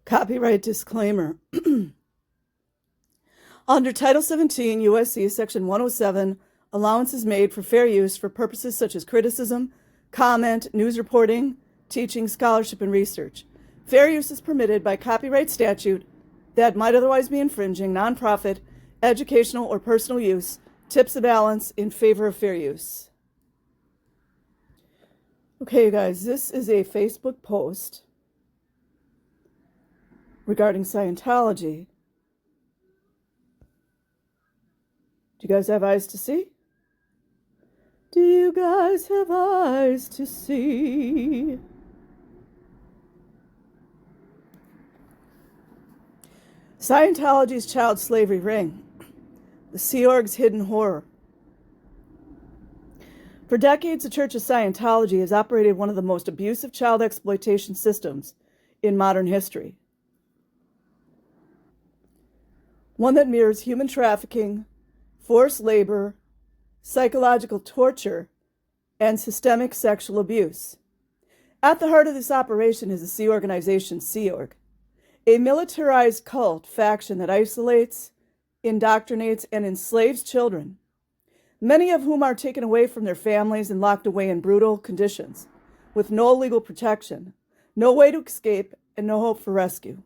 Copyright disclaimer. Under Title 17 U.S.C. Section 107, allowance is made for fair use for purposes such as criticism, comment, news reporting, teaching, scholarship, and research. Fair use is permitted by copyright statute that might otherwise be infringing nonprofit, educational, or personal use, tips the balance in favor of fair use. Okay, you guys, this is a Facebook post regarding Scientology. Do you guys have eyes to see? Do you guys have eyes to see? Scientology's child slavery ring. The Sea Org's hidden horror. For decades, the Church of Scientology has operated one of the most abusive child exploitation systems in modern history. One that mirrors human trafficking, forced labor, psychological torture, and systemic sexual abuse. At the heart of this operation is the Sea organization, Sea Org, a militarized cult faction that isolates, indoctrinates, and enslaves children, many of whom are taken away from their families and locked away in brutal conditions, with no legal protection, no way to escape, and no hope for rescue.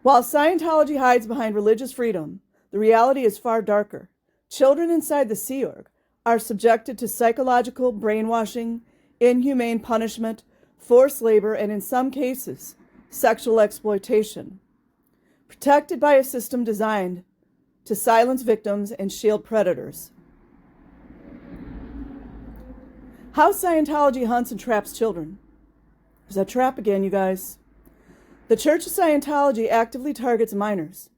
While Scientology hides behind religious freedom, the reality is far darker. Children inside the Sea Org are subjected to psychological brainwashing, inhumane punishment, forced labor, and in some cases, sexual exploitation, protected by a system designed to silence victims and shield predators. How Scientology hunts and traps children. There's that trap again, you guys. The Church of Scientology actively targets minors,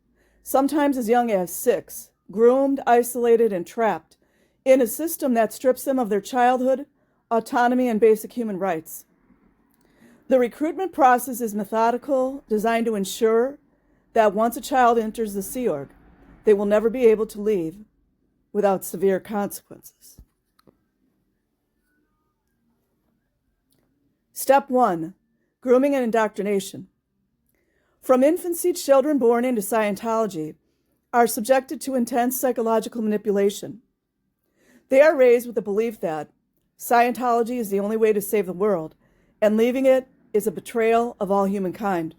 sometimes as young as 6, groomed, isolated, and trapped in a system that strips them of their childhood, autonomy, and basic human rights. The recruitment process is methodical, designed to ensure that once a child enters the Sea Org, they will never be able to leave without severe consequences. Step 1, grooming and indoctrination. From infancy, children born into Scientology are subjected to intense psychological manipulation. They are raised with the belief that Scientology is the only way to save the world, and leaving it is a betrayal of all humankind.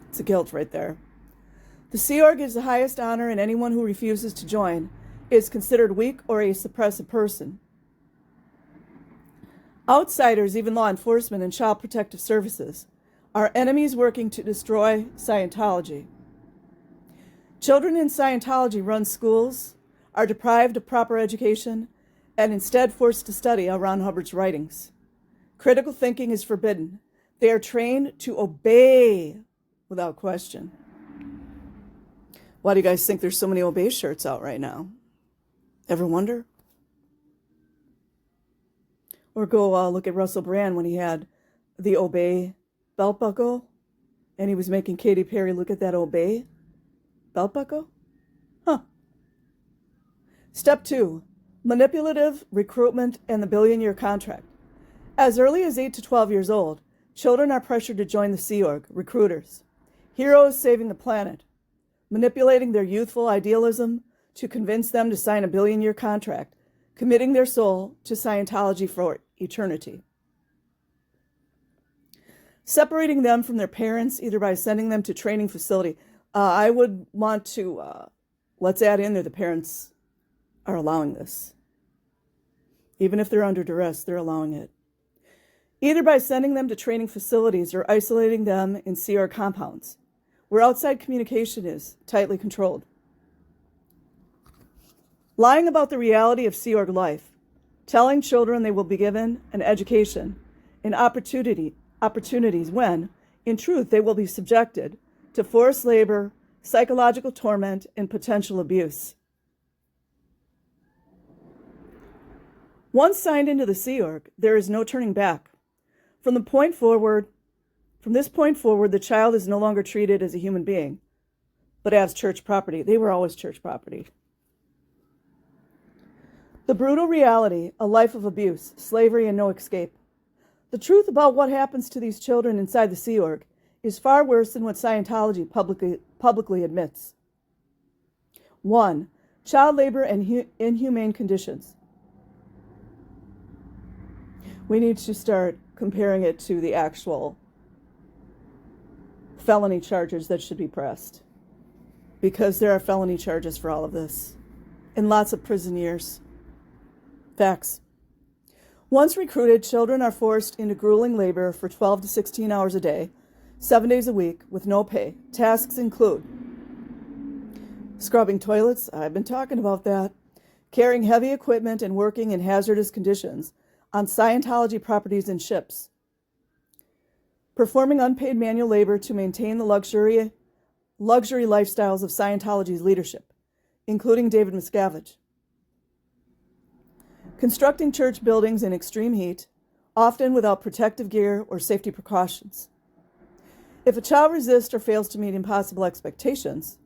It's a guilt right there. The Sea Org is the highest honor, and anyone who refuses to join is considered weak or a suppressive person. Outsiders, even law enforcement and child protective services, are enemies working to destroy Scientology. Children in Scientology run schools, are deprived of proper education, and instead forced to study L. Ron Hubbard's writings. Critical thinking is forbidden. They are trained to obey without question. Why do you guys think there's so many obey shirts out right now? Ever wonder? Or go look at Russell Brand when he had the obey belt buckle, and he was making Katy Perry look at that obey belt buckle? Huh. Step 2, manipulative recruitment and the billion-year contract. As early as 8 to 12 years old, children are pressured to join the Sea Org, recruiters, heroes saving the planet, manipulating their youthful idealism to convince them to sign a billion-year contract, committing their soul to Scientology for eternity. Separating them from their parents, either by sending them to training facility. I would want to, let's add in there the parents are allowing this. Even if they're under duress, they're allowing it. Either by sending them to training facilities or isolating them in Sea Org compounds, where outside communication is tightly controlled. Lying about the reality of Sea Org life, telling children they will be given an education and opportunities when, in truth, they will be subjected to forced labor, psychological torment, and potential abuse. Once signed into the Sea Org, there is no turning back. From this point forward, the child is no longer treated as a human being, but as church property. They were always church property. The brutal reality, a life of abuse, slavery, and no escape. The truth about what happens to these children inside the Sea Org is far worse than what Scientology publicly admits. 1. Child labor and inhumane conditions. We need to start comparing it to the actual felony charges that should be pressed, because there are felony charges for all of this and lots of prison years. Facts. Once recruited, children are forced into grueling labor for 12 to 16 hours a day, 7 days a week, with no pay. Tasks include scrubbing toilets, I've been talking about that, carrying heavy equipment and working in hazardous conditions on Scientology properties and ships, performing unpaid manual labor to maintain the luxury lifestyles of Scientology's leadership, including David Miscavige, constructing church buildings in extreme heat, often without protective gear or safety precautions. If a child resists or fails to meet impossible expectations,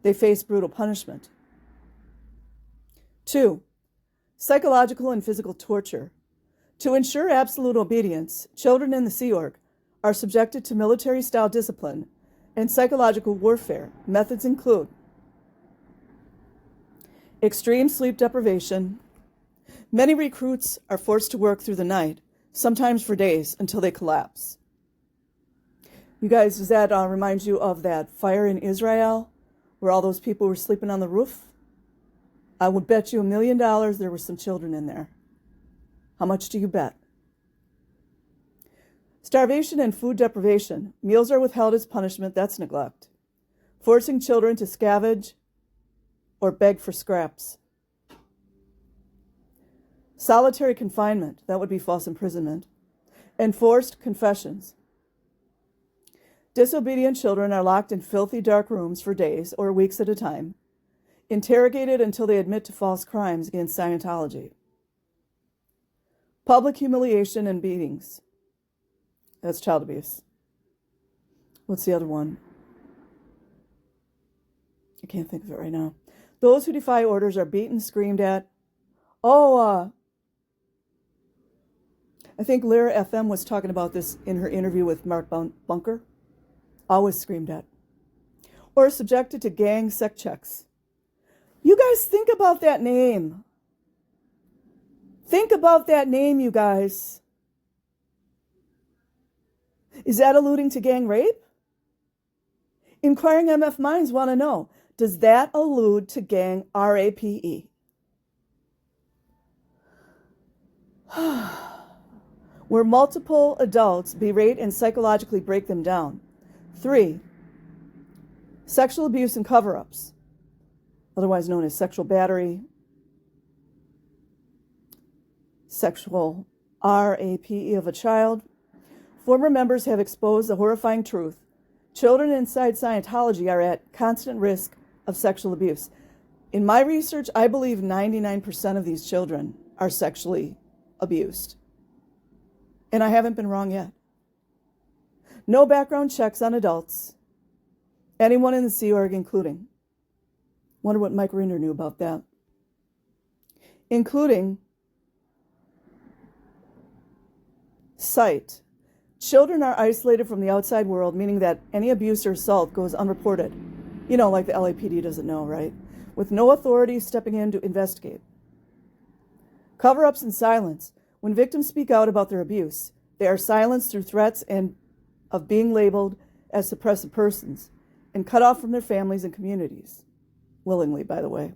they face brutal punishment. 2. Psychological and physical torture. To ensure absolute obedience, children in the Sea Org are subjected to military-style discipline and psychological warfare. Methods include extreme sleep deprivation. Many recruits are forced to work through the night, sometimes for days, until they collapse. You guys, does that remind you of that fire in Israel where all those people were sleeping on the roof? I would bet you $1 million there were some children in there. How much do you bet? Starvation and food deprivation. Meals are withheld as punishment. That's neglect. Forcing children to scavenge or beg for scraps. Solitary confinement. That would be false imprisonment. And forced confessions. Disobedient children are locked in filthy dark rooms for days or weeks at a time, interrogated until they admit to false crimes against Scientology. Public humiliation and beatings. That's child abuse. What's the other one? I can't think of it right now. Those who defy orders are beaten, screamed at. I think Lyra FM was talking about this in her interview with Mark Bunker. Always screamed at. Or subjected to gang sec checks. You guys think about that name. Think about that name, you guys. Is that alluding to gang rape? Inquiring MF minds want to know, does that allude to gang RAPE? Where multiple adults berate and psychologically break them down. 3. Sexual abuse and cover-ups, otherwise known as sexual battery, sexual RAPE of a child. Former members have exposed the horrifying truth. Children inside Scientology are at constant risk of sexual abuse. In my research, I believe 99% of these children are sexually abused. And I haven't been wrong yet. No background checks on adults. Anyone in the Sea Org, including. Wonder what Mike Rinder knew about that. Including sight. Children are isolated from the outside world, meaning that any abuse or assault goes unreported. You know, like the LAPD doesn't know, right? With no authority stepping in to investigate. Cover-ups and silence. When victims speak out about their abuse, they are silenced through threats and of being labeled as suppressive persons and cut off from their families and communities. Willingly, by the way.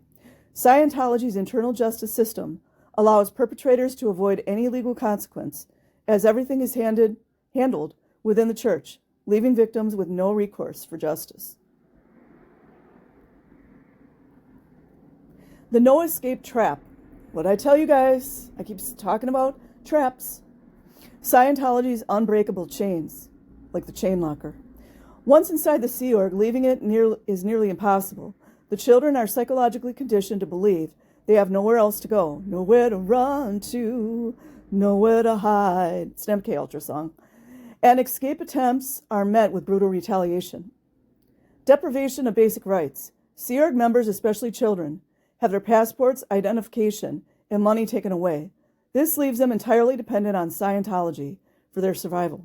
Scientology's internal justice system allows perpetrators to avoid any legal consequence, as everything is handled within the church, leaving victims with no recourse for justice. The no escape trap. What I tell you guys, I keep talking about traps. Scientology's unbreakable chains, like the chain locker. Once inside the Sea Org, leaving it is nearly impossible. The children are psychologically conditioned to believe they have nowhere else to go, nowhere to run to, nowhere to hide. It's an MK Ultra song. And escape attempts are met with brutal retaliation. Deprivation of basic rights. Sea Org members, especially children, have their passports, identification, and money taken away. This leaves them entirely dependent on Scientology for their survival.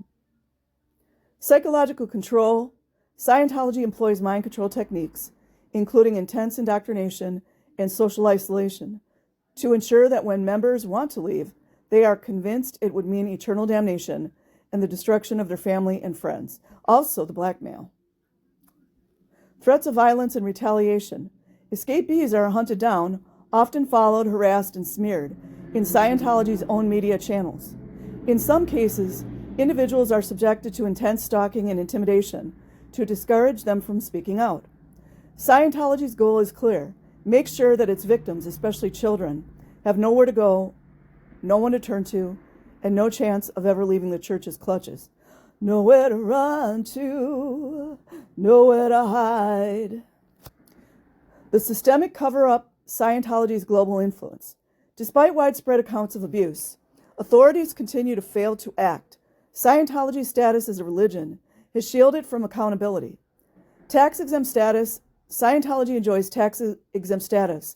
Psychological control. Scientology employs mind control techniques, including intense indoctrination and social isolation, to ensure that when members want to leave, they are convinced it would mean eternal damnation and the destruction of their family and friends. Also, the blackmail. Threats of violence and retaliation. Escapees are hunted down, often followed, harassed, and smeared in Scientology's own media channels. In some cases, individuals are subjected to intense stalking and intimidation to discourage them from speaking out. Scientology's goal is clear: make sure that its victims, especially children, have nowhere to go, no one to turn to, and no chance of ever leaving the church's clutches. Nowhere to run to, nowhere to hide. The systemic cover-up. Scientology's global influence. Despite widespread accounts of abuse, authorities continue to fail to act. Scientology's status as a religion has shielded from accountability. Tax-exempt status. Scientology enjoys tax-exempt status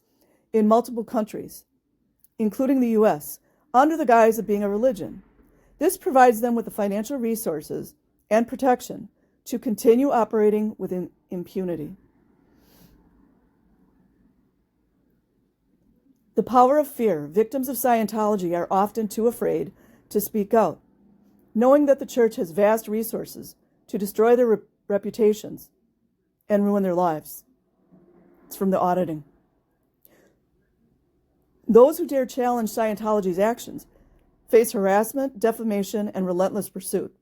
in multiple countries, including the U.S., under the guise of being a religion. This provides them with the financial resources and protection to continue operating with impunity. The power of fear. Victims of Scientology are often too afraid to speak out, knowing that the church has vast resources to destroy their reputations and ruin their lives. It's from the auditing. Those who dare challenge Scientology's actions face harassment, defamation, and relentless pursuit.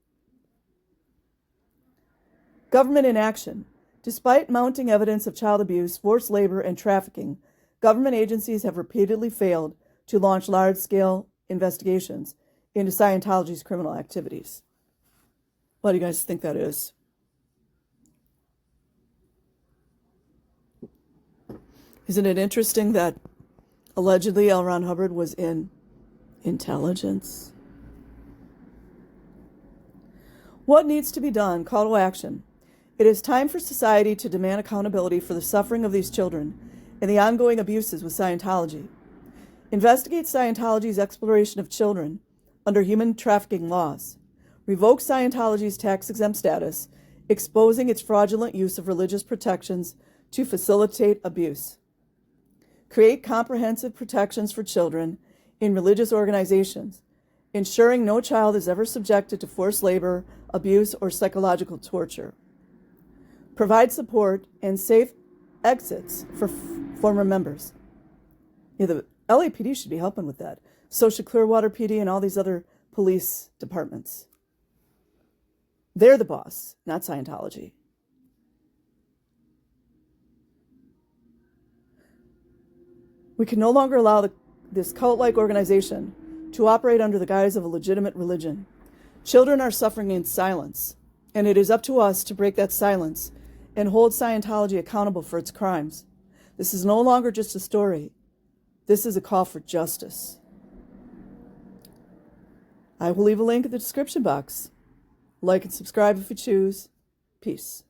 Government inaction. Despite mounting evidence of child abuse, forced labor, and trafficking, government agencies have repeatedly failed to launch large-scale investigations into Scientology's criminal activities. What do you guys think that is? Isn't it interesting that allegedly L. Ron Hubbard was in intelligence? What needs to be done? Call to action. It is time for society to demand accountability for the suffering of these children and the ongoing abuses with Scientology. Investigate Scientology's exploration of children under human trafficking laws. Revoke Scientology's tax-exempt status, exposing its fraudulent use of religious protections to facilitate abuse. Create comprehensive protections for children in religious organizations, ensuring no child is ever subjected to forced labor, abuse, or psychological torture. Provide support and safe exits for former members. Yeah, the LAPD should be helping with that. So should Clearwater PD and all these other police departments. They're the boss, not Scientology. We can no longer allow this cult-like organization to operate under the guise of a legitimate religion. Children are suffering in silence, and it is up to us to break that silence and hold Scientology accountable for its crimes. This is no longer just a story. This is a call for justice. I will leave a link in the description box. Like and subscribe if you choose. Peace.